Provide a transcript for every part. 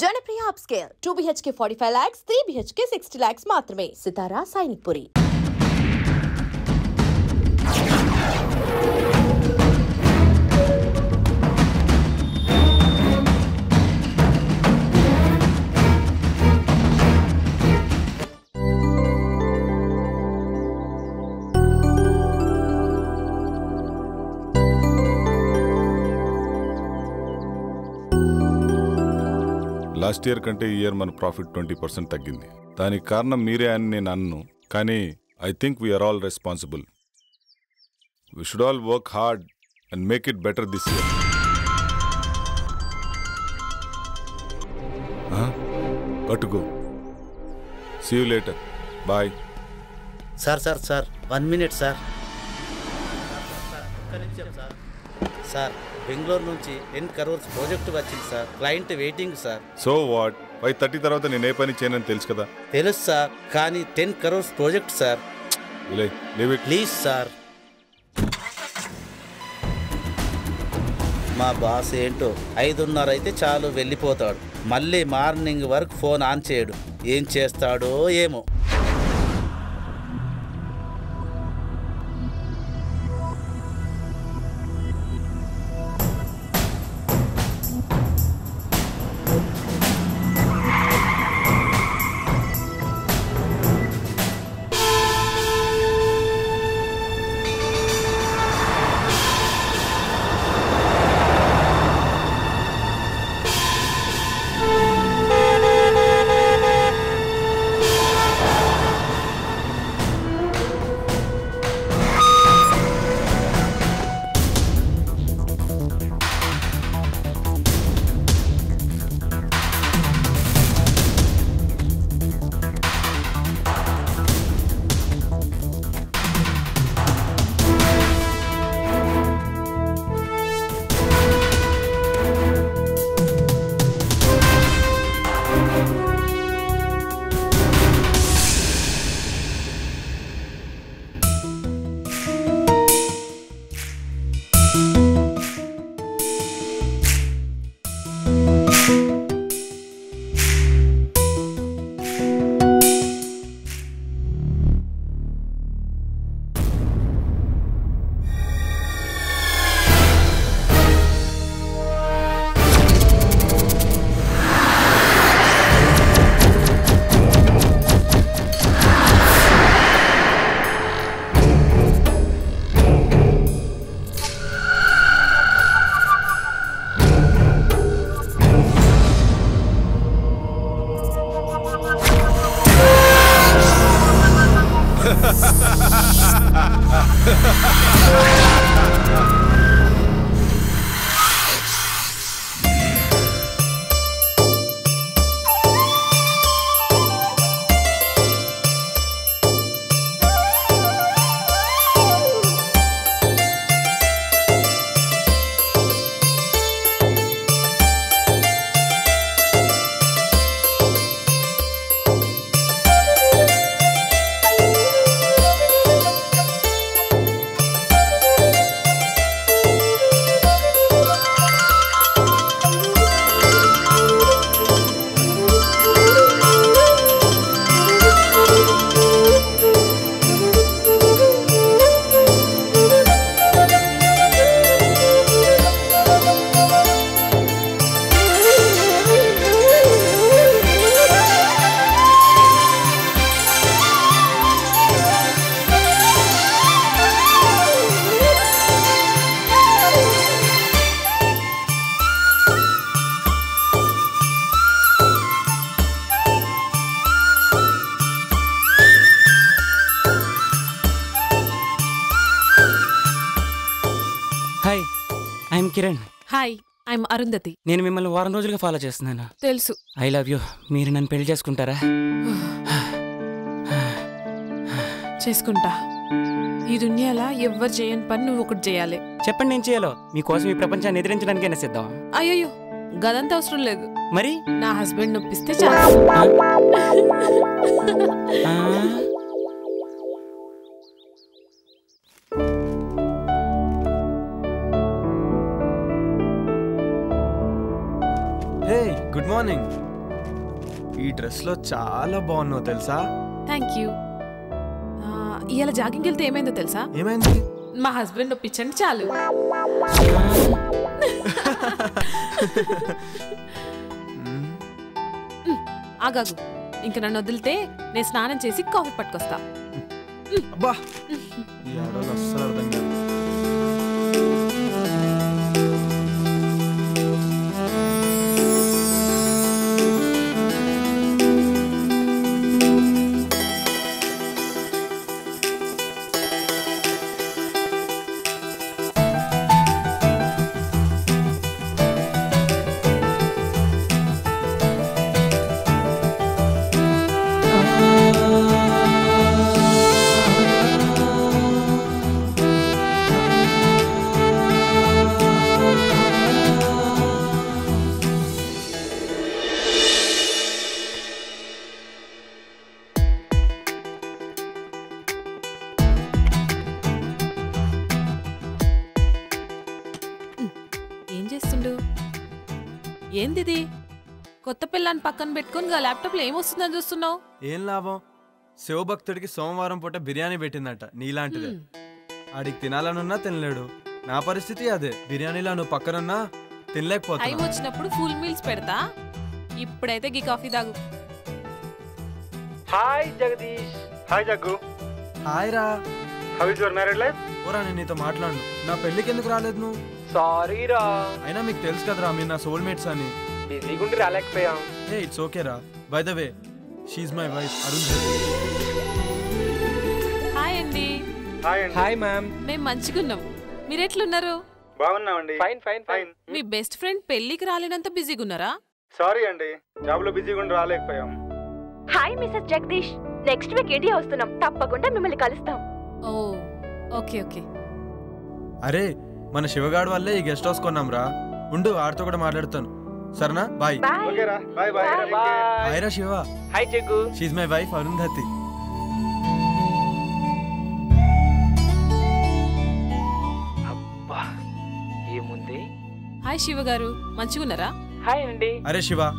Janapriya upscale 2 BHK 45 lakhs, 3 BHK 60 lakhs మాత్రమే. సితారా Sainikpuri. Last year కంటే ఈ ఇయర్ మన ప్రాఫిట్ 20% తగ్గింది. దానికి కారణం మీరే అని నేను అన్ను, కానీ I think we are all responsible. We should all work hard and make it better this year. Go. See you later. Bye. Sir 1 minute sir. Sir Bengaluru నుంచి 10 crores ప్రాజెక్ట్ వచ్చింది సార్. Client waiting sir. So what? 5:30 తర్వాత నేను ఏ పని చేయనని తెలుసు కదా. తెలుసు సార్, కానీ 10 crores project sir. Please sir. మా బాస్ ఏంటో 5:30 అయితే చాలు వెళ్ళిపోతాడు. మళ్ళీ మార్నింగ్ వరకు ఫోన్ ఆన్ చేయడు. ఏం చేస్తాడో ఏమో. Hi, I'm Kiran. Hi, I'm Arundhati. నేను మిమ్మల్ని వారం రోజులుగా ఫాలో చేస్తున్నాను. తెలుసు. I love you. మీరు నన్ను పెళ్లి చేసుకుంటారా? చేసుకుంటా. ఈ దునియాలో ఎవ్వరు చేయని పని నువ్వు ఒకటి చేయాలి. చెప్పండి, నేను చేయాలో. మీకోసం ఈ ప్రపంచాన్ని ఎదిరించడానికైనా సిద్ధం. అయ్యో, గదంతా అవసరం లేదు. మరి నా హస్బెండ్ నొప్పిస్తే చాలు. Hey, good morning. ఈ డ్రెస్లో చాలా బాగున్నావు తెలుసా. Thank you. ఇవాళ జాగింగ్కి వెళ్తే ఏమైందో తెలుసా? ఏమైంది? మా హస్బెండ్ ఒప్పించండి చాలు. ఆగాగు, ఇంక నన్ను వదిలితే నేను స్నానం చేసి కాఫీ పట్టుకొస్తా. అబ్బా ఈ ఆడవాళ్ళు అస్సలు అర్థం కాదు. ఏందిది? కొత్త పిల్లని పక్కన పెట్టుకుని ల్యాప్టాప్లో ఏమొస్తుందని చూస్తున్నావు? ఏం లాభం, శివభక్తుడికి సోమవారం పూట బిర్యానీ పెట్టిందట నీలాంటిదే. ఆడికి తినాలనున్నా తినలేడు. నా పరిస్థితి అదే. బిర్యానీలో నువ్వు పక్కనున్నా తినలేకపోతా. టైం వచ్చినప్పుడు ఫుల్ మీల్స్ పెడతా. ఇప్పుడైతే గీ కాఫీ తాగు. Hi Jagadish. Hi Jaggu. Hi రా. How is your marriage life? ఓరా నేను నీతో మాట్లాడు. నా పెళ్ళికి ఎందుకు రాలేదు నువ్వు? సారీ రా. అయినా మీకు తెలుసు కదరా మీరు నా సోల్మేట్స్ అని. బిజీగా ఉండి రాలేకపోయాం. ఏ ఇట్స్ ఓకే రా. By the way she is my wife Arun. Hi అండి. హాయ్ అండి. Hi ma'am. మేము మంచిగున్నాం. మీరు ఎట్లున్నారు? బాగున్నామండి. Fine fine fine. మీ బెస్ట్ ఫ్రెండ్ పెళ్లికి రాలేనంత బిజీగా ఉన్నారా? సారీ అండి, జాబ్ లో బిజీగా ఉండి రాలేకపోయాం. Hi Mrs Jagadish. Next week India వస్తున్నాం, తప్పకుండా మిమ్మల్ని కలుస్తాం. Oh okay okay. అరే మన శివగాడు వల్లే ఈ గెస్ట్ హౌస్ కొన్నాం రా. ఉండు ఆడితో కూడా మాట్లాడుతాను. సరేనా? బాయ్. ఓకే రా. Bye bye. హాయ్ రా Shiva. Hi Jaggu. She is my wife Arundhati. అబ్బా ఏముంది. హాయ్ శివ గారు, మంచిగున్నారా? హాయ్ అండి. అరే శివ,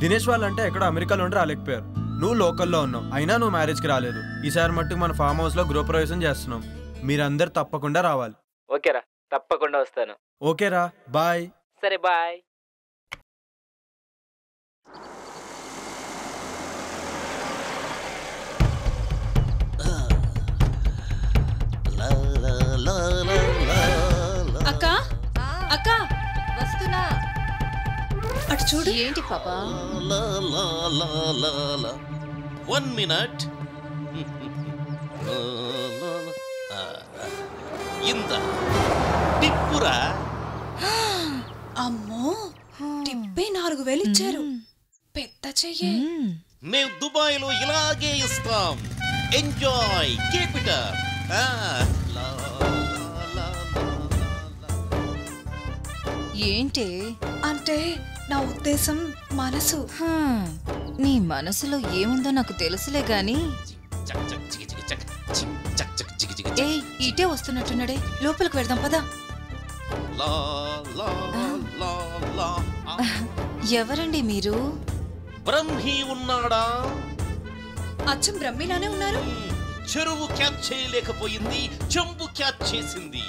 దినేష్ వాళ్ళంటే ఎక్కడో అమెరికాలో ఉండి రాలేకపోయారు. నువ్వు లోకల్లో ఉన్నావు, అయినా నువ్వు మ్యారేజ్కి రాలేదు. ఈసారి మట్టుకు మన ఫామ్ హౌస్ లో గృహప్రవేశం చేస్తున్నాం. మీరందరు తప్పకుండా రావాలి. ఓకేరా, తప్పకుండా వస్తాను. ఓకేరా, బాయ్. సరే బాయ్. అక్క అక్క వస్తున్నా. అటు చూడు. ఏంటి పాపా? 1 minute. ఇంత టిప్పురా. అమ్మో, టిప్పే 4000 ఇచ్చారు. పెద్ద చెయ్యే. మేము దుబాయ్ లో ఇలాగే ఇస్తాం. Enjoy, keep it up. ఏంటి అంటే నా ఉద్దేశం మనసు. నీ మనసులో ఏముందో నాకు తెలుసులే గాని. ఏ ఇటే వస్తున్నట్టున్నాడే, లోపలికి వెళ్దాం పదా. ఎవరండి మీరు? బ్రహ్మి ఉన్నాడా? అచ్చం బ్రహ్మిలానే ఉన్నారు. చెరువు క్యాచ్ చేయలేకపోయింది, చెంబు క్యాచ్ చేసింది.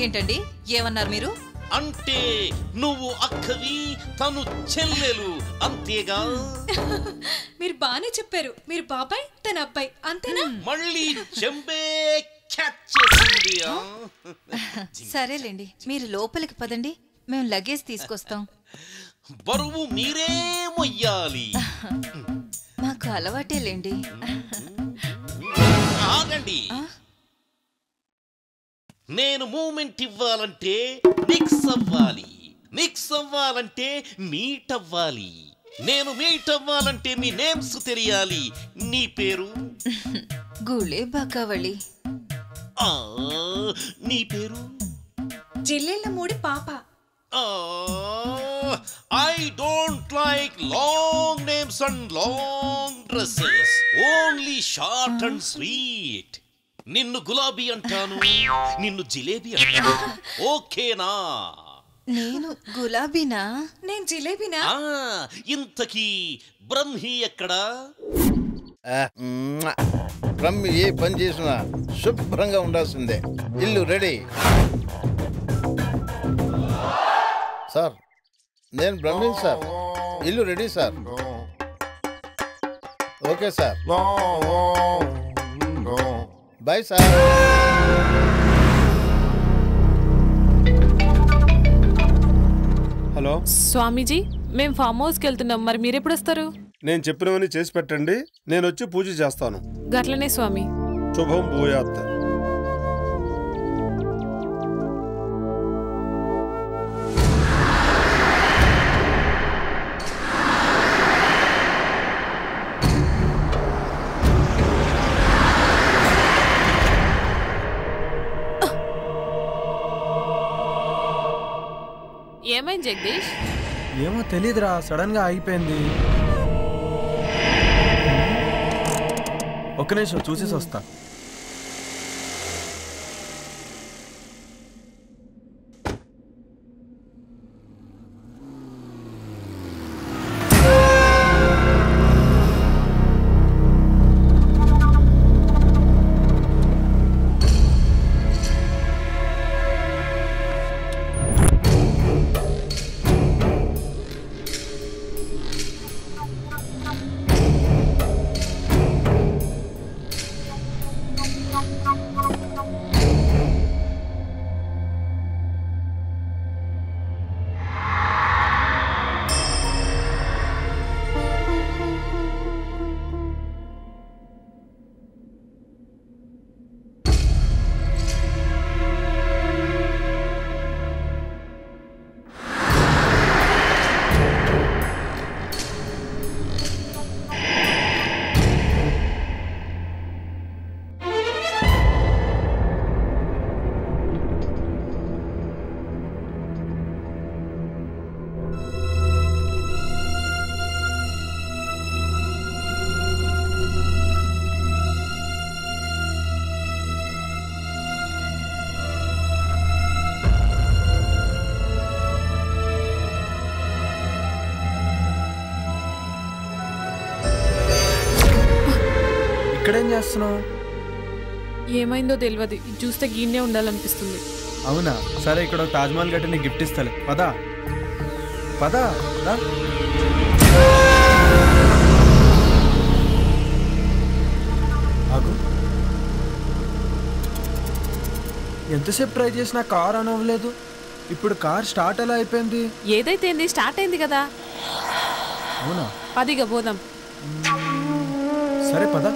ఏంటండి ఏమన్నారు మీరు? అంటే నువ్వు అక్కవి, తను చెల్లెలు, అంతేగా? మీరు బానే చెప్పారు. మీరు బాబాయ్, తన అబ్బాయి, అంతేనా? మళ్ళీ చెంబే క్యాచ్ చేసింది. సరేలేండి, మీరు లోపలికి పదండి, మేము లగేజ్ తీసుకొస్తాం. బరువు మీరే మొయ్యాలి. మాకు అలవాటేలేండి. ఆగండి. నేను మూమెంట్ ఇవ్వాలంటే మిక్స్ అవ్వాలి, మిక్స్ అవ్వాలంటే మీట్ అవ్వాలి, నేను మీట్ అవ్వాలంటే మీ నేమ్స్ తెలియాలి. నీ పేరు? గుళే బాకావళి. నీ పేరు? జిల్లెళ్ళ మూడి పాప. I don't like long names and long dresses, only short and sweet. నిన్ను గులాబీ అంటాను, నిన్ను జిలేబీ అంటాను. ఓకేనా? నేను గులాబీనా? నేను జిలేబీనా? ఇంతకీ బ్రహ్మి ఎక్కడా? బ్రహ్మి ఏ పని చేసినా శుభ్రంగా ఉండాల్సిందే. ఇల్లు రెడీ. సార్ నేను బ్రహ్మిన్ సార్. ఇల్లు ready sir. Okay sir. Bye sir. Hello Swamiji, మేము ఫామ్ హౌస్కి వెళ్తున్నాం. మరి మీరెప్పుడు వస్తారు? నేను చెప్పినవన్నీ చేసి పెట్టండి, నేను వచ్చి పూజ చేస్తాను. గట్లనే స్వామి. శుభం భూయాత్. ఏమైంది జగదీష్? ఏమో తెలీదురా, సడన్ గా ఆగిపోయింది. ఒక్క నిమిషం చూసేసి వస్తా. ఇక్కడేం చేస్తున్నావు? ఏమైందో తెలియదు, ఇది చూస్తే గీనే ఉండాలనిపిస్తుంది. అవునా? సరే, ఇక్కడ ఒక తాజ్మహల్ గట్టి నీకు గిఫ్ట్ ఇస్తాలే. పదా పదా. ఆగు. ఎంతసేపు ట్రై చేసినా కార్ ఆన్ అవ్వలేదు. ఇప్పుడు కార్ స్టార్ట్ ఎలా అయిపోయింది? ఏదైతే స్టార్ట్ అయింది కదా. అవునా? పదిగా పోదాం. సరే పదా.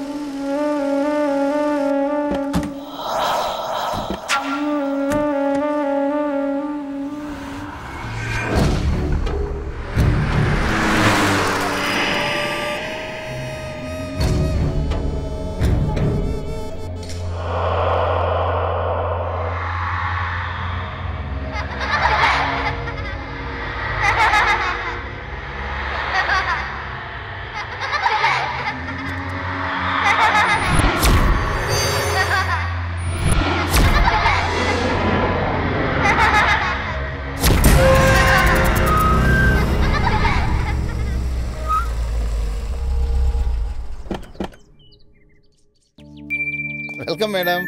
Welcome madam.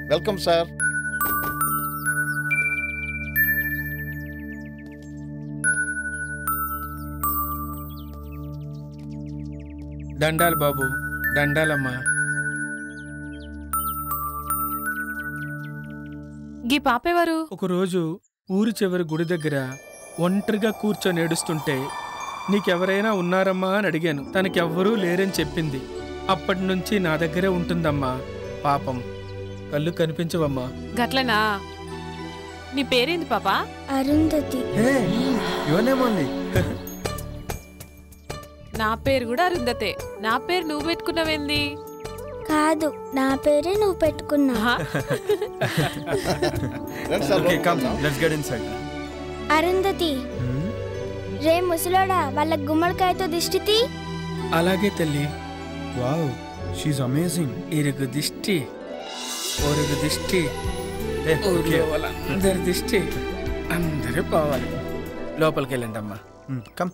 Welcome sir. దండాలు బాబు, దండాలమ్మా. గీ పాపేవారు? ఒకరోజు ఊరి చివరి గుడి దగ్గర ఒంటరిగా కూర్చొని ఏడుస్తుంటే నీకెవరైనా ఉన్నారమ్మా అని అడిగాను. తనకెవ్వరూ లేరని చెప్పింది. అప్పటి నుంచి నా దగ్గరే ఉంటుందమ్మా. పాపం కళ్ళు కనిపించవమ్మా. గట్లనా? నీ పేరేంది పాపా? అరుంధతి. నా పేరు కూడా అరుంధతే. నా పేరు నువ్వు పెట్టుకున్నావేంది? కాదు, నా పేరే నువ్వు పెట్టుకున్నా. అరుంధతి, రే ముసలోడా, వాళ్ళ గుమ్మడికాయతో దిష్టి. అలాగే తల్లి. Wow, she's amazing. ఇరుగు దిష్టి, ఒరుగు దిష్టి, ఊర్లో వాళ్ళందరి దిష్టి అందరూ పోవాలి. లోపలికి వెళ్ళండి అమ్మా. కమ్.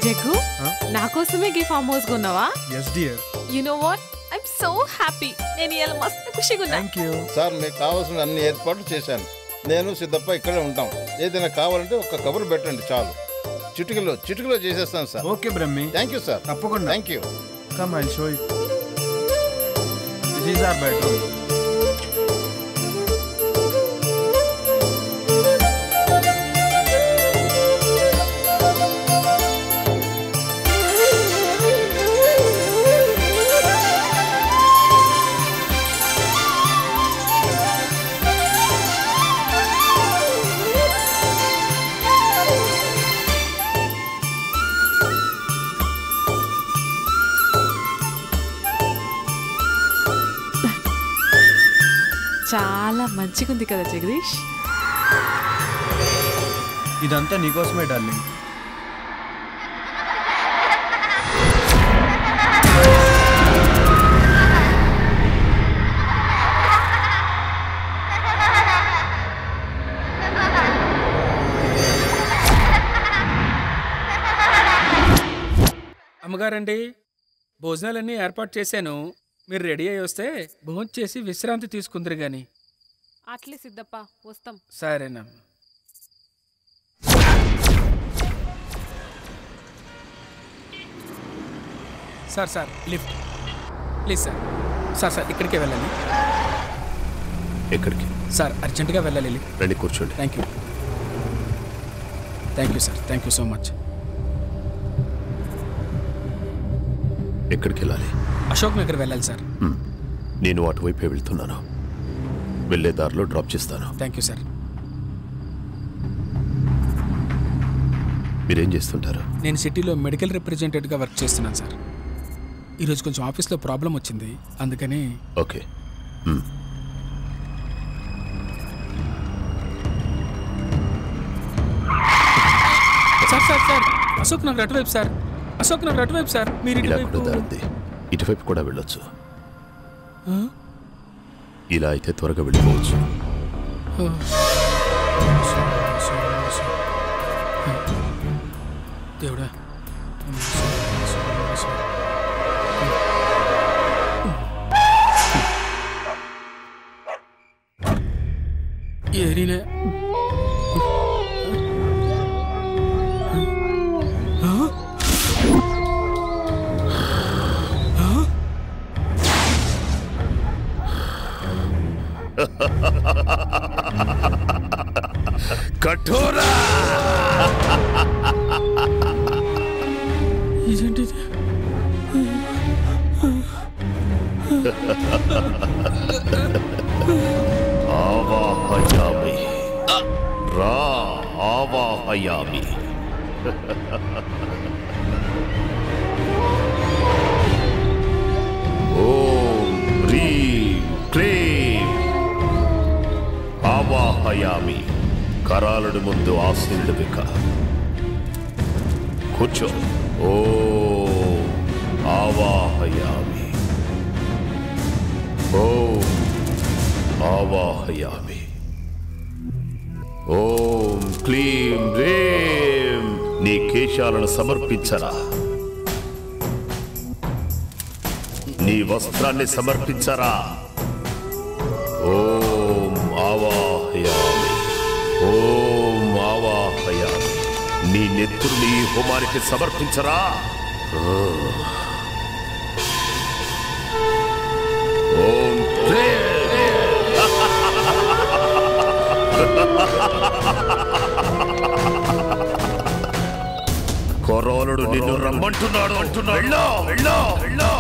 జగ్గు, నా కోసమే ఈ ఫామ్ హౌస్ కొన్నావా? yes dear. You know what, I'm so happy. నేను ఇలా మస్తు ఖుషిగా ఉన్నా. Thank you sir. మీకు కావాల్సిన అన్ని ఏర్పాట్లు చేశాను. నేను సిద్ధప్ప ఇక్కడే ఉంటాం. ఏదైనా కావాలంటే ఒక కబురు పెట్టండి చాలు. చిటికలో చేసేస్తాను సార్. Okay Brahmi. Thank you sir. తప్పకుండా. Thank you. Come I'll show you. This is our bedroom. చాలా మంచిగా ఉంది కదా జగదీష్. ఇదంతా నీకోసమే డార్లింగ్. అమ్మగారండి, భోజనాలన్నీ ఏర్పాటు చేశాను. మీరు రెడీ అయ్యి వస్తే భోజనం చేసి విశ్రాంతి తీసుకుందరు గాని. అట్లే సిద్ధప్ప, వస్తాం. సరేనా. Sir lift please sir. Sir ఇక్కడికే వెళ్ళాలి. ఎక్కడికి సార్? అర్జెంటుగా వెళ్ళాలి. రండి, కూర్చోండి. Thank you sir. Thank you so much. ఎక్కడికి వెళ్ళాలి? అశోక్ నగర్ వెళ్ళాలి సార్. నేను అటువైపే వెళ్తున్నాను. వెళ్ళే దారిలో డ్రాప్ చేస్తాను. Thank you sir. మీరేం చేస్తుంటారు? నేను సిటీలో మెడికల్ రిప్రజెంటేటివ్గా వర్క్ చేస్తున్నాను సార్. ఈరోజు కొంచెం ఆఫీస్లో ప్రాబ్లం వచ్చింది, అందుకని. ఓకే. సార్ అశోక్ నగర్ అటువైపు సార్. అశోక్ నగర్ అటువైపు సార్. మీరు ఇటువైపు కూడా వెళ్ళొచ్చు. ఇలా అయితే త్వరగా వెళ్ళిపోవచ్చు. దేవుడా. ఏరినే కఠోరా. ఇదేంటి? ఆవాహయామి రా ఆవాహయామి. ఓం హ్రీం క్లీం ఆవాహయామి. కరాలుడి ముందు ఆసీనుడు విక. కూర్చో. ఓం ఆవాహయామి. ఓం ఆవాహయామి. ఓం క్లీం రేం. నీ కేశాలను సమర్పించరా. నీ వస్త్రాన్ని సమర్పించరా. ఓం ఆవాహయామి. ఓం ఆవాహయామి. నీ నెత్తురుని ఈ హోమానికి సమర్పించరా. ఓం కొరోలుడు నిన్ను రమ్మంటున్నాడు. వెళ్ళో వెళ్ళో వెళ్ళో.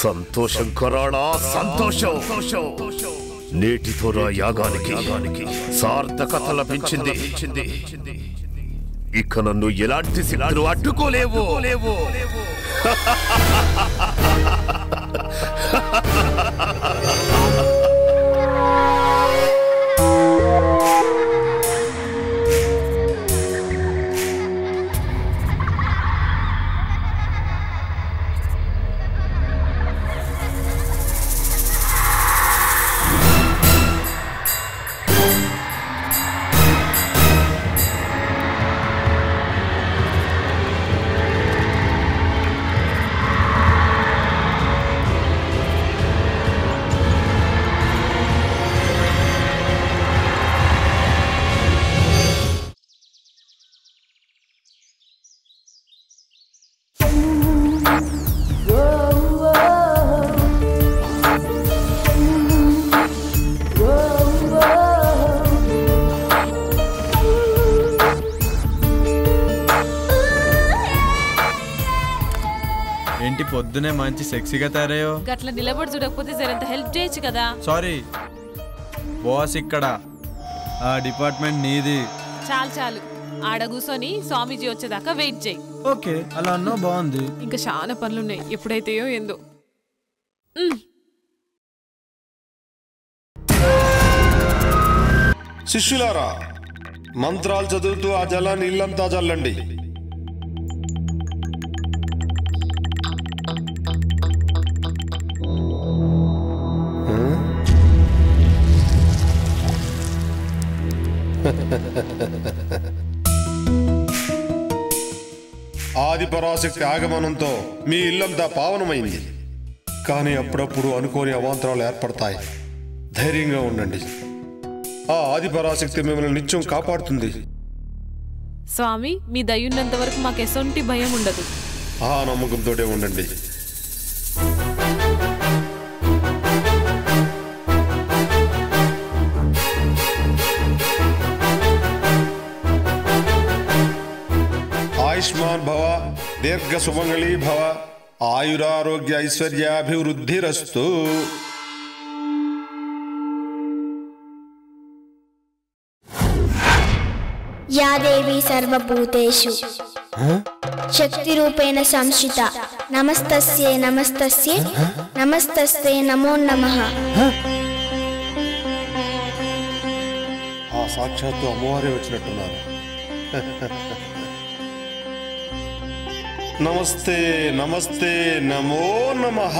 సంతోషం కొరాడా, సంతోషం. నేటితో నా యాగానికి సార్థకత లభించింది. ఇక నన్ను ఎలాంటి శిలాలు అడ్డుకోలేవు. ఏంటి పొద్దునే మంచి సెక్సీగా తయారయ్యో. గట్ల నిలబడి చూడకపోతే జరంత హెల్ప్ చేయొచ్చు కదా. సారీ బాస్, ఇక్కడ ఆ డిపార్ట్మెంట్ నీది. చాలు ఆడ కూర్చొని స్వామీజీ వచ్చేదాకా వెయిట్ చేయి. ఓకే, అలా అన్నా బాగుంది. ఇంకా చాలా పనులున్నాయి, ఎప్పుడైతేయో ఏందో. శిష్యులారా, మంత్రాలు చదువుతూ ఆ జలాన్ని ఇల్లంతా చల్లండి. ఆది పరాశక్తి ఆగమనంతో మీ ఇల్లంతా పావనమైంది. కానీ అప్పుడప్పుడు అనుకోని అవాంతరాలు ఏర్పడతాయి. ధైర్యంగా ఉండండి. ఆ ఆది పరాశక్తి మిమ్మల్ని నిత్యం కాపాడుతుంది. స్వామి, మీ దయ్యున్నంత వరకు మాకు ఎసొంటి భయం ఉండదు. ఆ నమ్మకంతోనే ఉండండి. ఆయుష్మాన్ భవ, దీర్ఘ సుమంగళీ భవ, ఆయురారోగ్య ఐశ్వర్యాభివృద్ధిరస్తు. యా దేవి సర్వభూతేషు శక్తి రూపేణ సంస్థిత నమస్తస్యే నమస్తస్యే నమస్తస్తే నమో నమః. ఆ సాక్షాత్తు అమ్మవారే వచ్చినట్టున్నారు. నమస్తే నమస్తే నమో నమః.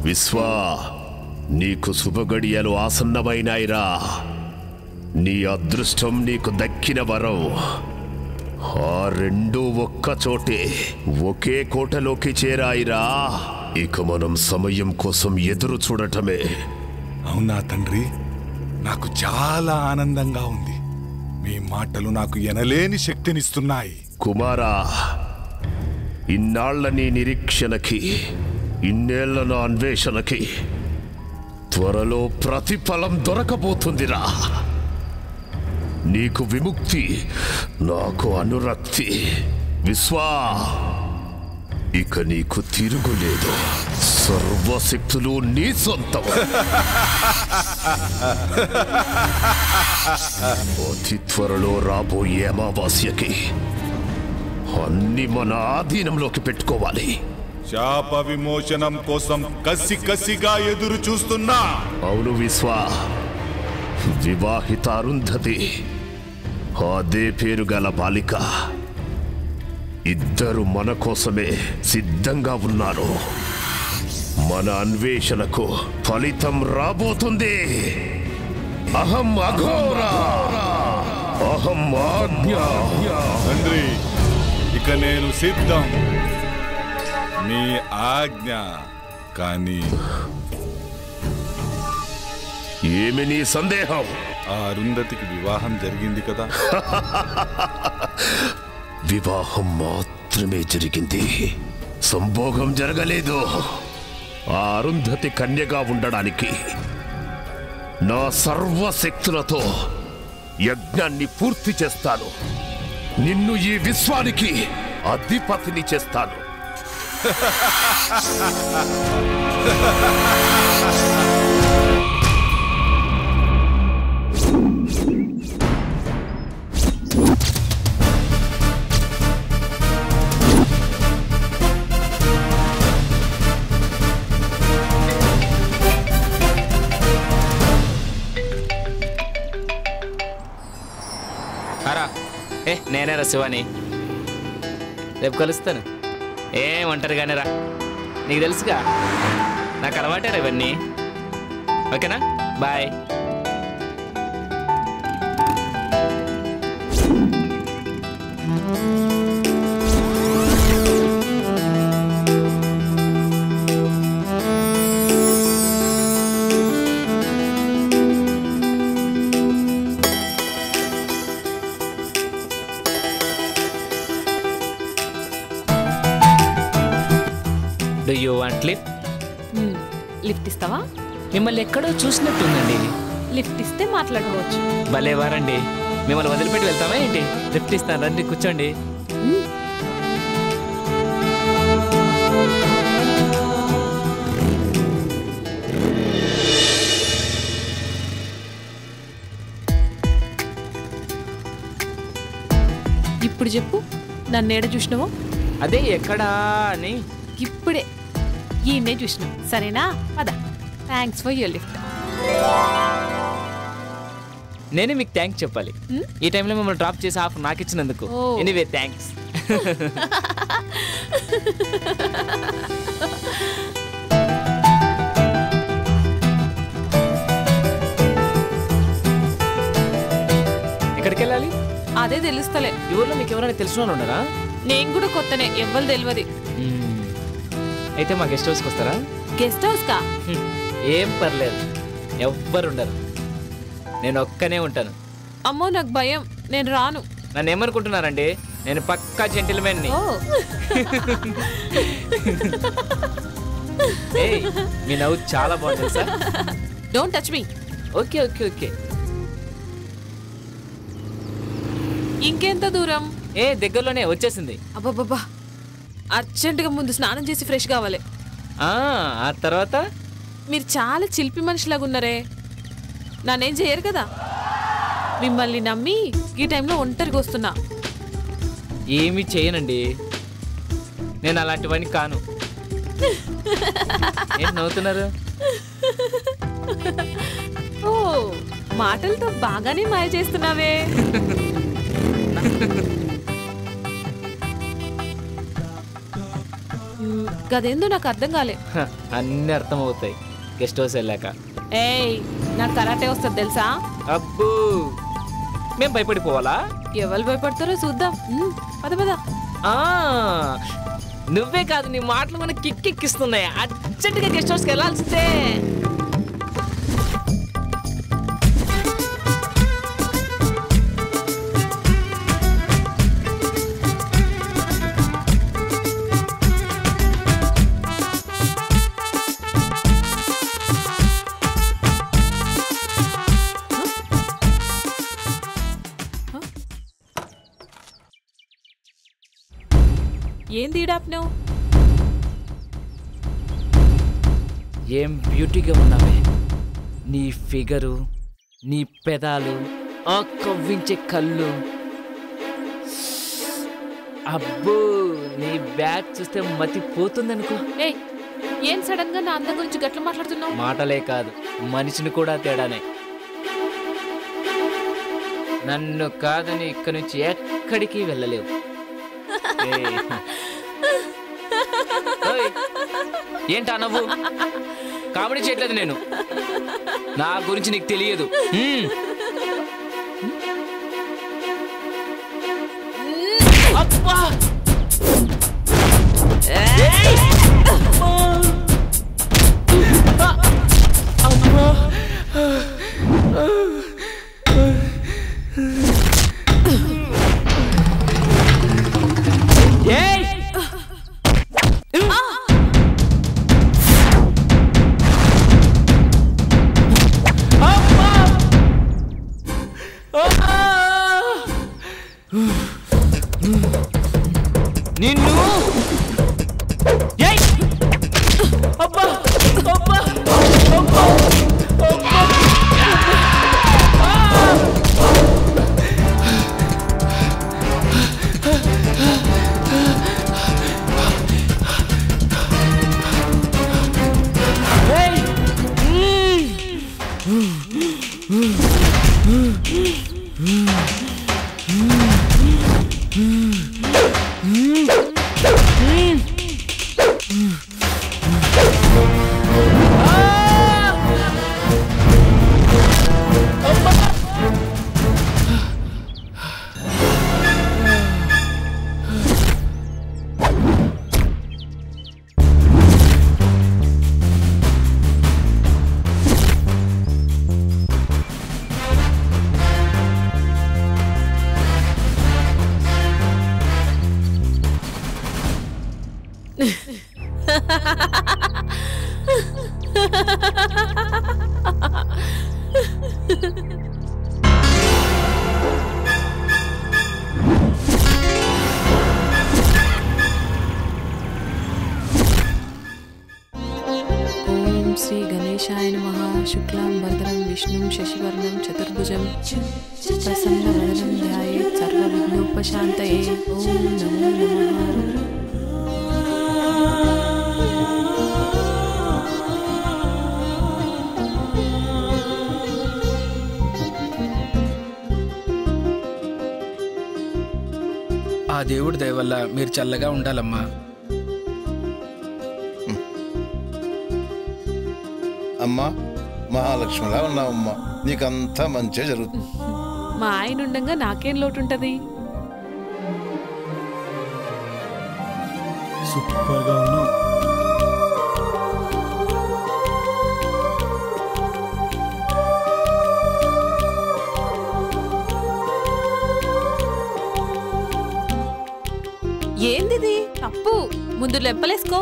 విశ్వా, నీకు శుభగడియలు ఆసన్నమైనాయిరా. నీ అదృష్టం నీకు దక్కిన వరం. ఆ రెండు ఒక్క చోటే ఒకే కోటలోకి చేరాయిరా. ఇక మనం సమయం కోసం ఎదురు చూడటమే. అవునా తండ్రి, నాకు చాలా ఆనందంగా ఉంది. మీ మాటలు నాకు ఎనలేని శక్తినిస్తున్నాయి. కుమారా, ఇన్నాళ్ల నీ నిరీక్షణకి, ఇన్నేళ్ల నా అన్వేషణకి త్వరలో ప్రతిఫలం దొరకబోతుందిరా. నీకు విముక్తి, నాకు అనురక్తి. విశ్వా, ఇక నీకు తిరుగులేదు. సర్వశక్తులు నీ సొంతం. అతి త్వరలో రాబోయే అమావాస్యకి అన్ని మన ఆధీనంలోకి పెట్టుకోవాలి. శాప విమోచనం కోసం కసిగా ఎదురు చూస్తున్నా. అవును విశ్వ, వివాహిత అరుంధతి, అదే పేరు గల బాలిక, ఇద్దరు మన కోసమే సిద్ధంగా ఉన్నారు. మన అన్వేషణకు ఫలితం రాబోతుంది. అహం అఘోర, అహం ఆజ్ఞ. తండ్రి, ఇక నేను సిద్ధం, మీ ఆజ్ఞ. కానీ ఏమి నీ సందేహం? ఆ అరుంధతికి వివాహం జరిగింది కదా? వివాహం మాత్రమే జరిగింది, సంభోగం జరగలేదు. ఆ అరుంధతి కన్యగా ఉండడానికి నా సర్వశక్తులతో యజ్ఞాన్ని పూర్తి చేస్తాను. నిన్ను ఈ విశ్వానికి అధిపతిని చేస్తాను. నేనేరా శివాని, రేపు కలుస్తాను. ఏమంటారుగానే రా, నీకు తెలుసుగా నాకు అలవాటేరా ఇవన్నీ. ఓకేనా, boy. Do you want lift? Lift ఇస్తావా? మిమ్మల్ని ఎక్కడో చూసినట్టుందండి. లిఫ్ట్ ఇస్తే మాట్లాడుకోవచ్చు. భలేవారండి, మిమ్మల్ని వదిలిపెట్టి వెళ్తామా ఏంటి? లిఫ్ట్ ఇస్తాను, రండి కూర్చోండి. ఇప్పుడు చెప్పు, నన్ను ఏడ చూసినావో? అదే ఎక్కడా అని. ఇప్పుడే ఈయన్నే చూసినావు, సరేనా? పద. Thanks for your lift. నేనే మీకు థ్యాంక్స్ చెప్పాలి. ఈ టైంలో మిమ్మల్ని డ్రాప్ చేసి ఆఫర్ నాకు ఇచ్చినందుకు. Anyway thanks. ఎక్కడికి వెళ్ళాలి? అదే తెలుస్తలే. ఈ ఊర్లో మీకు ఎవరైనా తెలిసిన వాళ్ళు ఉన్నారా? నేను కూడా కొత్తనే, ఎవ్వరు తెలియదు. అయితే మా గెస్ట్ హౌస్కి వస్తారా? గెస్ట్ హౌస్ కా? ఏం పర్లేదు, ఎవ్వరు ఉండరు, నేను ఒక్కనే ఉంటాను. అమ్మో నాకు భయం, నేను రాను. నన్ను ఏమనుకుంటున్నారండి, నేను పక్కా జెంటిల్మెన్ని. మీ నవ్వు చాలా బాగుంటుంది sir. Don't touch me. Okay okay okay. ఇంకెంత దూరం? దగ్గరలోనే వచ్చేసింది. అబ్బాబ్బా, అర్జెంటుగా ముందు స్నానం చేసి ఫ్రెష్ కావాలి. ఆ తర్వాత? మీరు చాలా చిలిపి మనిషిలాగా ఉన్నారే, నన్నేం చేయరు కదా. మిమ్మల్ని నమ్మి ఈ టైంలో ఒంటరిగా వస్తున్నా. ఏమీ చేయనండి, నేను అలాంటివన్నీ కాను. ఏం నవ్వుతున్నారు? ఓ, మాటలతో బాగానే మాయ చేస్తున్నావే. గదేందో నాకు అర్థం కాలే. అన్ని అర్థం అవుతాయి గెస్ట్ హౌస్ వెళ్ళాక. ఏయ్, నాకు కరాటే వస్తుంది తెలుసా? అబ్బో, మేము భయపడిపోవాలా? ఎవరు భయపడతారో చూద్దాం. పద పద. నువ్వే కాదు, నీ మాటలు మనకి కిక్కిస్తున్నాయి. అర్జెంటుగా గెస్ట్ హౌస్కి వెళ్ళాల్సిందే. ఏంది ఈడాప్నావు? ఏం బ్యూటీగా ఉన్నావే, నీ ఫిగరు, నీ పెదాలు, ఆ కవ్వించే కళ్ళు. అబ్బో నీ బ్యాగ్ చూస్తే మతి పోతుందనుకో. ఏ ఏం సడన్ గా నా అందం గురించి గట్ల మాట్లాడుతున్నావు? మాటలే కాదు మనిషిని కూడా తేడానే. నన్ను కాదని ఇక్కడి నుంచి ఎక్కడికి వెళ్ళలేవు. ఏంటా నవ్వు? కామెడీ చేయట్లేదు నేను. నా గురించి నీకు తెలియదు. అబ్బా నిన్ను అబ్బా అబ్బా అబ్బా శ్రీ గణేశాయ నమః. శుక్లాం వరదరం విష్ణుం శశివర్ణం చతుర్భుజం ప్రసన్నవదనం ధ్యాయేత్ సర్వవిఘ్నోపశాంతయే. ఓం నమో నమః. ఆ దేవుడి దయ వల్ల మీరు చల్లగా ఉండాలమ్మా. అమ్మా మహాలక్ష్మిలా ఉన్నావమ్మా, నీకంతా మంచిగా జరుగుతుంది. మా ఆయన ఉండగా నాకేం లోటు ఉంటది? సూపర్గా ఉన్నావు. ఏందిది తప్పు? ముందు లెంపలేసుకో.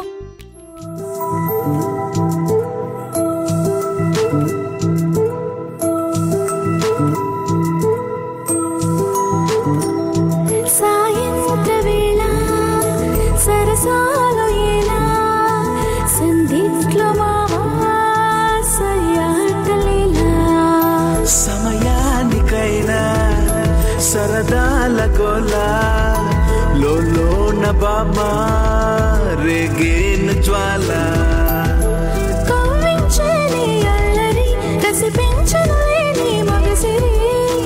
సమయానికైనా సరదాల గోలా లోన బామా రేగేన జ్వాల కవ్వించని అల్లరి కసిపించని మగసిరి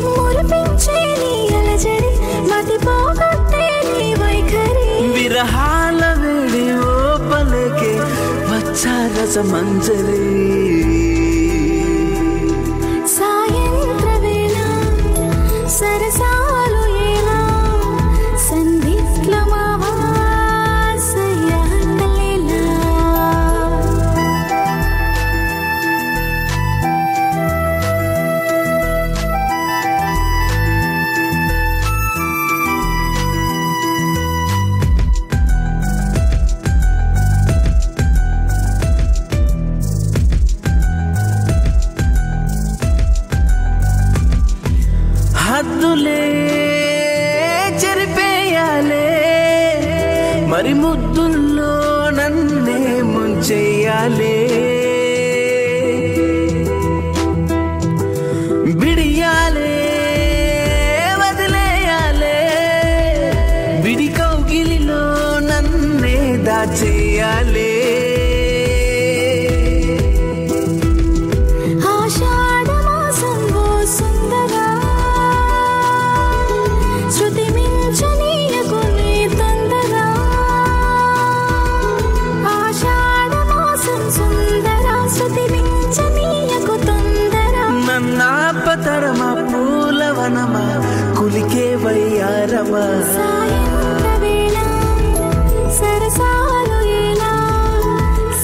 మురిపించని అలజడి మతి పోగొట్టని వైఖరి విరహాల వేడి ఓపలకే వచ్చా రసమంజరి సాయంత్ర వేళ సరసాలు ఏలా సంధిట్ల మావా సయ్యాటలేలా హద్దులే చెరిపేయాలే మరి ముద్దుల్లో నన్నే ముంచెయ్యాలే బిడియాలే వదిలేయాలే బిడి కౌగి సరసమా సాయంత్ర వేళ సరసాలు ఎలా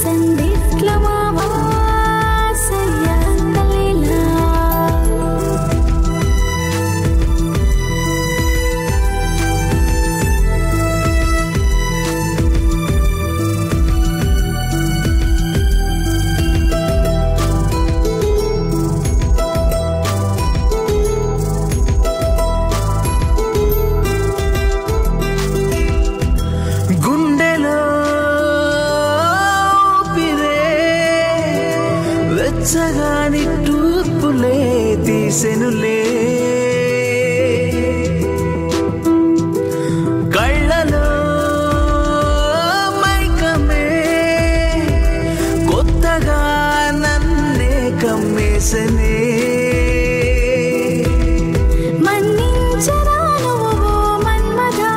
సందిట్ల మావా సయ్యాటలేలా గుండెలో ఊపిరే వెచ్చగా నిట్టూర్పులే తీసెనులే కళ్ళలో మైకమే కొత్తగా నన్నే కమ్మేసనే మన్నించరా నువ్వు మన్మథా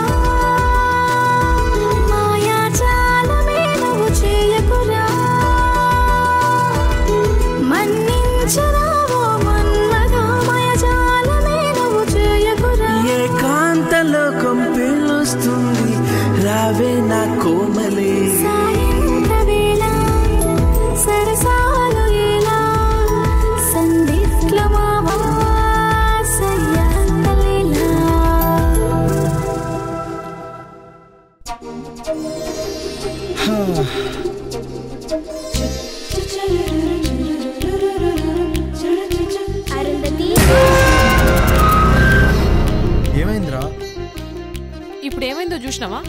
మాయాజాలమే నువ్వు చేయకురా మన్నించరా మన్మథా మాయాజాలమే నువ్వు చేయకురా ఏకాంతలోకం పిలుస్తుంది రావే నా కోమలే సాయంత్ర వేళ సరసాలు ఎలా సందిట్ల మావా సయ్యాటలేలా అరుంధతి ఏమైందిరా? ఇప్పుడు ఏమైందో చూసినావా?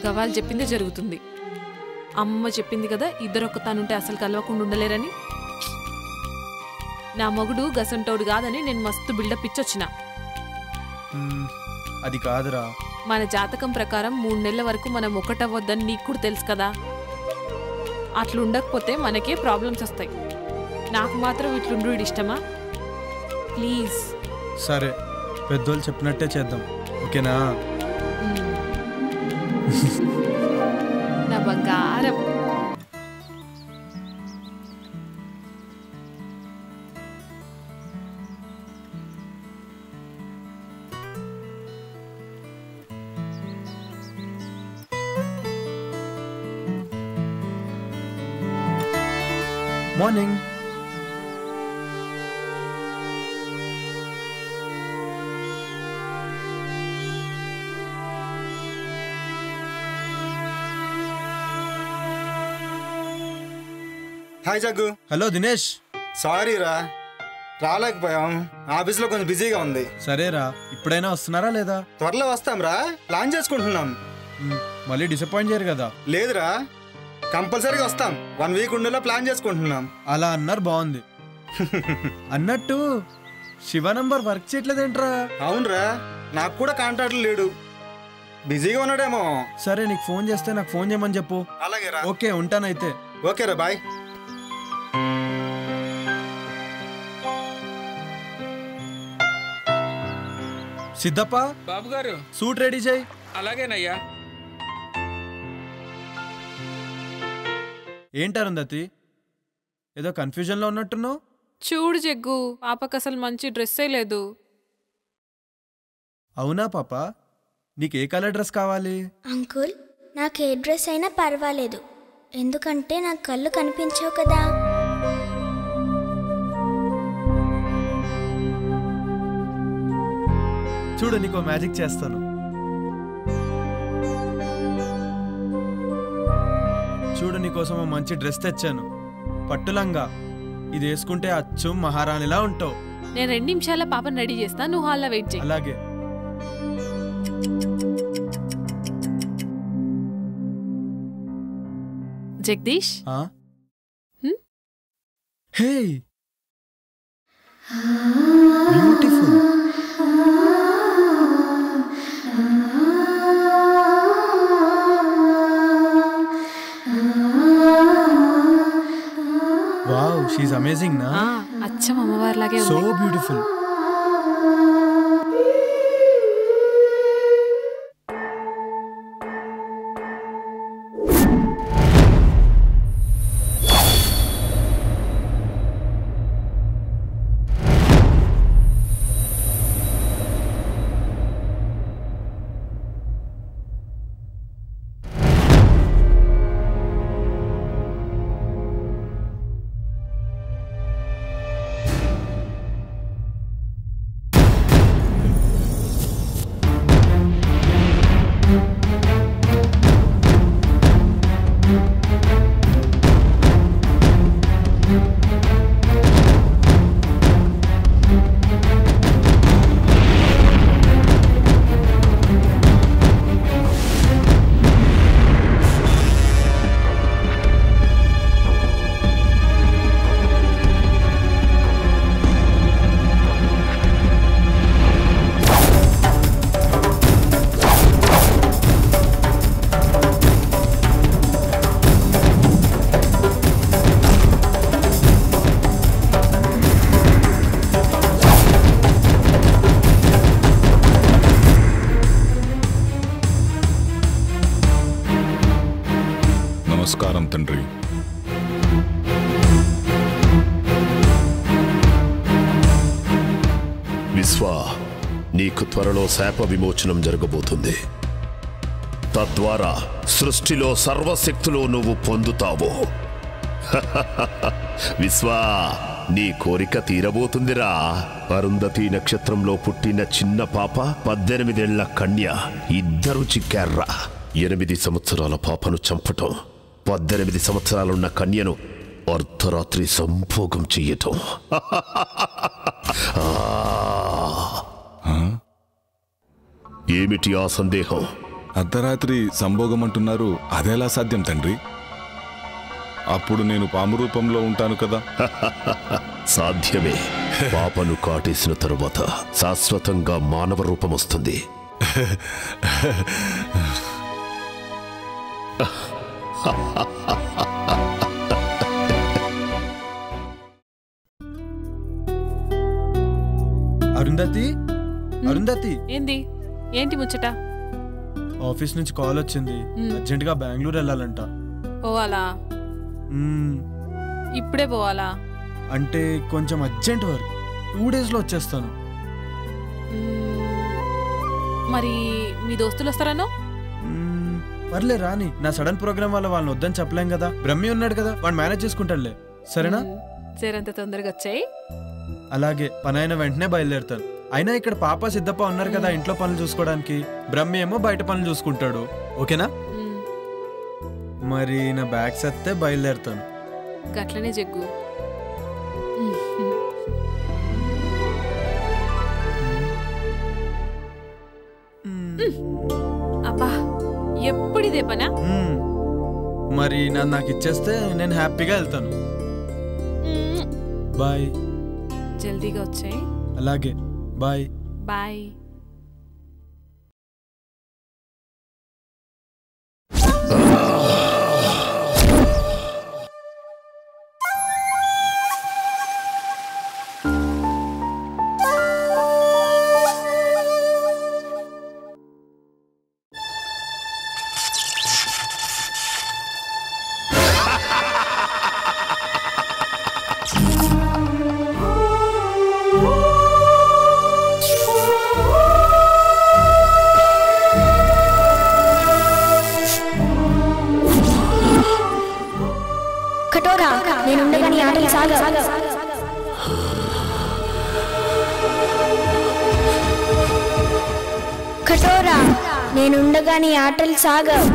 గవాల్ చెప్పిందే జరుగుతుంది. అమ్మ చెప్పింది కదా ఇద్దరొక్క తానుంటే అసలు కలవకుండా ఉండలేరని. నా మొగుడు గసంటోడు కాదని నేను మస్తు బిల్డప్ ఇచ్చొచ్చిన. అది కాదురా. మన జాతకం ప్రకారం 3 నెలల వరకు మనం ఒకటవ్వద్దని నీకు కూడా తెలుసు కదా. అట్లుండకపోతే మనకే ప్రాబ్లమ్స్ వస్తాయి. నాకు మాత్రం ఇట్లుండు ఇష్టమా? ప్లీజ్. సరే, పెద్దోళ్ళు చెప్పినట్టే చేద్దాం, ఓకేనా? నా బంగారం. Morning. Hi Jaggu. Hello Dinesh. Sorry రా, రాలేకపోయాం. ఆఫీస్లో కొంచెం బిజీగా ఉంది. సరేరా, ఇప్పుడైనా వస్తున్నారా లేదా? త్వరలో వస్తాం రా, ప్లాన్ చేసుకుంటున్నాం. మళ్ళీ డిసప్పాయింట్ చేయరు కదా? లేదురా, కంపల్సరీగా వస్తాం. 1 వీక్ ఉండేలా ప్లాన్ చేసుకుంటున్నాం. అలా అన్నారు, బాగుంది. అన్నట్టు శివ నంబర్ వర్క్ చేయట్లేదేంట్రా? అవునరా, నాకు కూడా కాంటాక్ట్ లేడు, బిజీగా ఉన్నాడేమో. సరే, నీకు ఫోన్ చేస్తే నాకు ఫోన్ చేయమని చెప్పు. అలాగేరా. ఓకే, ఉంటానైతే. ఓకేరా, బాయ్. సిద్ధప్ప బాబు గారు, సూట్ రెడీ చేయి. అలాగేనయ్యా. ఏంటారుందతి, ఏదో కన్ఫ్యూజన్లో ఉన్నట్టున్నావు? చూడు జగ్గు, పాపకు అసలు మంచి డ్రెస్సే లేదు. అవునా పాప, నీకు ఏ కలర్ డ్రెస్ కావాలి? అంకుల్, నాకు ఏ డ్రెస్ అయినా పర్వాలేదు, ఎందుకంటే నాకు కళ్ళు కనిపించవు కదా. చూడు, నీకో మ్యాజిక్ చేస్తాను. చూడు, నీకోసం ఓ మంచి డ్రెస్ తెచ్చాను, పట్టులంగా. ఇది వేసుకుంటే అచ్చం మహారాణిలా ఉంటావు. నేను 2 నిమిషాల పాపను రెడీ చేస్తా, నువ్వు హాల్లో వెయిట్ చేయి. అలాగే. జగదీష్, హే, బ్యూటిఫుల్. వావ్, షీఈస్ అమేజింగ్ నా? అచ్చం అమ్మవారిలాగే ఉంది. So beautiful. విశ్వ, నీకు త్వరలో శాప విమోచనం జరగబోతుంది. తద్వారా సృష్టిలో సర్వశక్తులు నువ్వు పొందుతావు. విశ్వ, నీ కోరిక తీరబోతుందిరా. అరుంధతి నక్షత్రంలో పుట్టిన చిన్న పాప, 18 ఏళ్ల కన్య ఇద్దరు చిక్కార్రా. 8 సంవత్సరాల పాపను చంపటం, 18 సంవత్సరాలున్న కన్యను అర్ధరాత్రి సంభోగం చెయ్యటం. ఏమిటి ఆ సందేహం? అర్ధరాత్రి సంభోగం అంటున్నారు, అదెలా సాధ్యం తండ్రి? అప్పుడు నేను పాము రూపంలో ఉంటాను కదా. సాధ్యమే. పాపను కాటేసిన తరువాత శాశ్వతంగా మానవ రూపం వస్తుంది. అరుంధతి, అరుంధతి, ఏంటి ముచ్చట? ఆఫీస్ నుంచి కాల్ వచ్చింది, అర్జెంట్ గా బెంగళూరు వెళ్ళాలంట. పోవాలా? ఇప్పుడే పోవాలా? అంటే కొంచెం అర్జెంట్ వర్క్, 2 days లో వచ్చేస్తాను. మరి మీ దోస్తులు వస్తారనో? పర్లే రాని, నా సడన్ ప్రోగ్రామ్ వల్ల వాళ్ళని వద్దని చెప్పలేం కదా. బ్రహ్మి ఉన్నాడు కదా, వాడు మేనేజ్ చేసుకుంటాడులే. సరేనా? జరంత తొందరగా వచ్చాయి. అలాగే, పని అయిన వెంటనే బయలుదేరుతాను. అయినా ఇక్కడ పాప సిద్ధప్ప ఉన్నారు కదా ఇంట్లో పనులు చూసుకోవడానికి, బ్రహ్మి ఏమో బయట పనులు చూసుకుంటాడు. ఓకేనా? మరి నా బ్యాగ్ సత్తే బయలుదేరుతాను. గట్లనే జగ్గు. అబ్బా, ఎప్పుడు ఇదే పనా? మరి నాకు ఇచ్చేస్తే నేను హ్యాపీగా వెళ్తాను. బాయ్. జల్దీగా వచ్చాయి. అలాగే, బాయ్. బాయ్. కటోరా, నేనుండగా నీ ఆటలు సాగవు. కటోరా, నేనుండగా నీ ఆటలు సాగవు.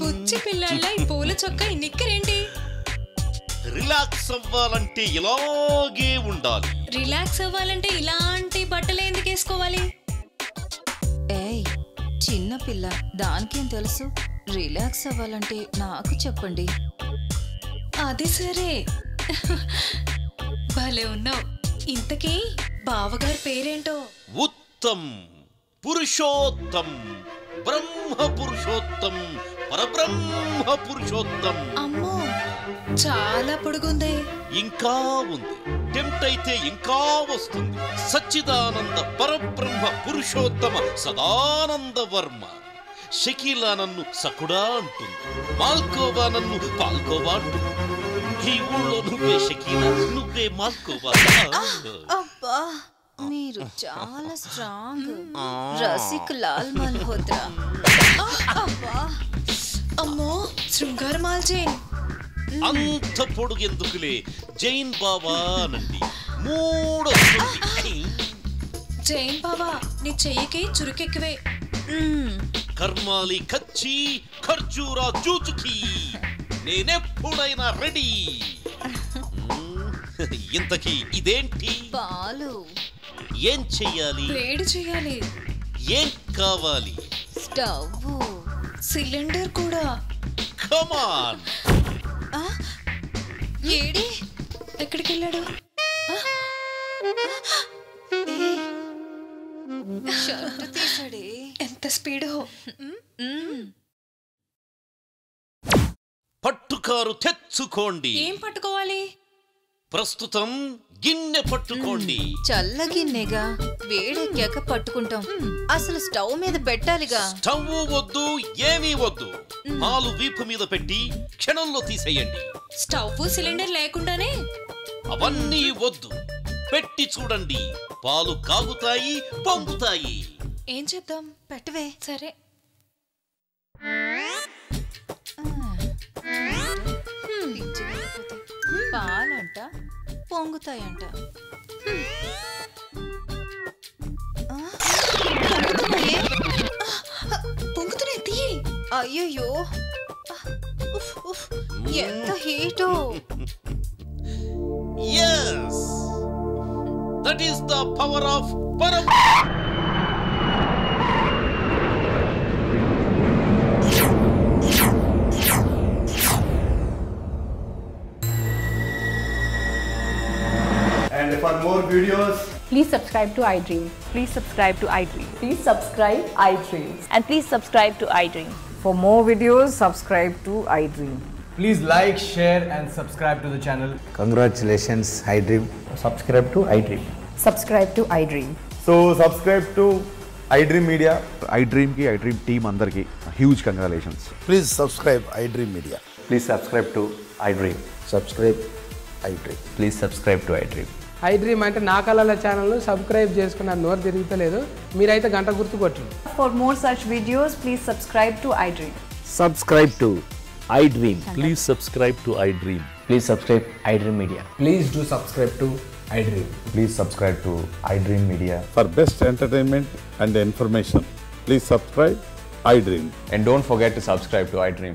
పుచ్చి పిల్లళ్ళ ఈ పూల చొక్క ఈ నిక్కరేంటి? రిలాక్స్ అవ్వాలంటే ఇలాగే ఉండాలి. రిలాక్స్ అవ్వాలంటే ఇలాంటి బట్టలు ఎందుకు వేసుకోవాలి? ఏయ్, చిన్న పిల్ల, దానికేం తెలుసు? రిలాక్స్ అవ్వాలంటే నాకు చెప్పండి. అది సరే, భలే ఉన్నావు. ఇంతకీ బావగారి పేరేంటో? ఉత్తమ్, పురుషోత్తం, బ్రహ్మ పురుషోత్తం, పరబ్రహ్మ పురుషోత్తం. అమ్మో, చాలా పొడుగుంది. ఇంకా ఉంది, టెంప్ట్ అయితే ఇంకా వస్తుంది. సచ్చిదానంద పరబ్రహ్మ పురుషోత్తమ సదానంద వర్మ. షకీలా నన్ను సకుడా అంటుంది, మాల్కోవా నన్ను పాల్కోవా అంటుంది. ఈ ఊళ్ళో నువ్వే షకీలా, నువ్వే మాల్కోవా. అబ్బా, మీరు చాలా స్ట్రాంగ్. రసిక్ లాల్ మల్హోత్రా. అమ్మో, శృంగార మాల్ జైన్. అంత పొడుగెందుకులే, జైన్ బాబా నండి. 3 వస్తుంది. జైన్ బాబా, నీ చెయ్యికి చురుకెక్కువే. కర్మాలి కచ్చి, ఖర్జూరా జూచుకి, నేనెప్పుడైనా రెడీ. ఇంతకీ ఇదేంటి? పాలు. ఏం చెయ్యాలి? వేడి చెయ్యాలి. ఏం కావాలి? స్టవ్, సిలిండర్ కూడా. కమాన్. ఏడి, ఎక్కడికి వెళ్ళాడు? షర్ట్ తీసాడే. ఎంత స్పీడో. పట్టుకారు తెచ్చుకోండి. ఏం పట్టుకోవాలి? ప్రస్తుతం గిన్నె పట్టుకోండి. చల్లగిన్నెగా వేడెక్కాక పట్టుకుంటాం. అసలు స్టవ్ మీద పెట్టాలిగా. స్టవ్ వద్దు, ఏమీ వద్దు. పాలు వీపు మీద పెట్టి క్షణంలో తీసేయండి. స్టవ్ సిలిండర్ లేకుండానే అవన్నీ వద్దు, పెట్టి చూడండి. పాలు కాగుతాయి, పొంగుతాయి. ఏం చేద్దాం? పెట్టవే. సరే. పాలంట పొంగుతాయంట. పొంగుతున్నాయి. తీయి. అయ్యయ్యో, ఎంత హీటో. Yes, that is the power of Param. And for more videos, please subscribe to iDream. Please subscribe to iDream. Please subscribe iDream. And please subscribe to iDream. For more videos, subscribe to iDream. please like, share and subscribe to the channel. Congratulations, iDream. Subscribe to iDream. Subscribe to iDream. So subscribe to iDream Media. iDream ki iDream team andarki huge congratulations. Please subscribe iDream Media. Please subscribe to iDream. Subscribe iDream. Please subscribe to iDream. iDream అంటే నా కళల channel subscribe చేసుకున్న నోరు తిరుగుతలేదు. మీరైతే గంట గుర్తు కొట్టండి. For more such videos, please subscribe to iDream. Subscribe to iDream. Please subscribe to iDream. Please subscribe iDream Media. Please do subscribe to iDream. Please subscribe to iDream Media. For best entertainment and information, please subscribe iDream. And don't forget to subscribe to iDream.